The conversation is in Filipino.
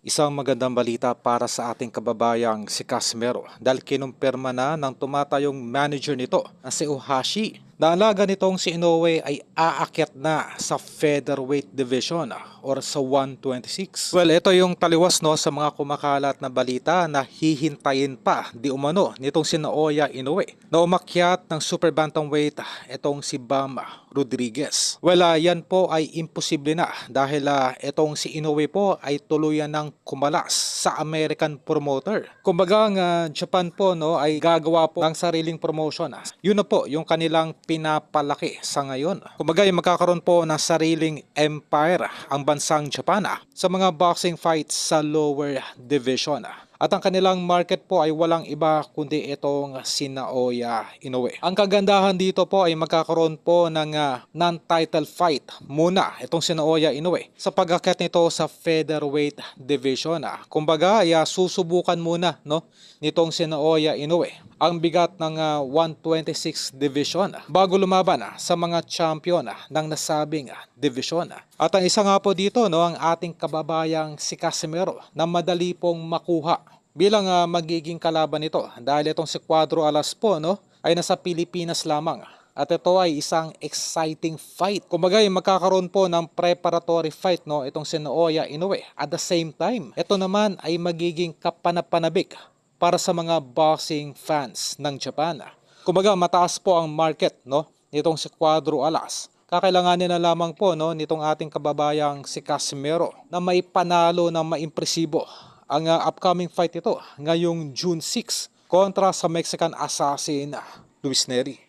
Isang magandang balita para sa ating kababayang si Casimero dahil kinumpirma na ng tumatayong manager nito na si Ohashi. Naalaga nitong si Inoue ay aakyat na sa featherweight division or sa 126. Well, ito yung taliwas no sa mga kumakalat na balita na hihintayin pa di umano nitong si Naoya Inoue na umakyat ng super bantamweight itong si Bam Rodriguez. Well, yan po ay imposible na dahil itong si Inoue po ay tuluyan ng kumalas sa American promoter. Kumbaga ang Japan po no ay gagawa po ng sariling promotion. Yun na po yung kanilang pinapalaki sa ngayon. Kumbaga yung magkakaroon po ng sariling empire ang bansang Japan sa mga boxing fights sa lower division. At ang kanilang market po ay walang iba kundi itong si Naoya Inoue. Ang kagandahan dito po ay magkakaroon po ng non-title fight muna itong si Naoya Inoue sa pag-akyat nito sa featherweight division. Kumbaga ay susubukan muna no nitong si Naoya Inoue ang bigat ng 126 division bago lumaban sa mga champion ng nasabing division. At ang isa nga po dito no ang ating kababayang si Casimero na madali pong makuha bilang magiging kalaban nito dahil itong si Cuadro Alas po no ay nasa Pilipinas lamang. At ito ay isang exciting fight. Kumbaga magkakaroon po ng preparatory fight no itong si Naoya Inoue. At the same time, ito naman ay magiging kapanapanabik para sa mga boxing fans ng Japan. Kumbaga mataas po ang market no nitong si Cuadro Alas. Kakailanganin na lamang po no nitong ating kababayang si Casimero na may panalo na maimpresibo ang upcoming fight ito ngayong June 6 kontra sa Mexican assassin Luis Neri.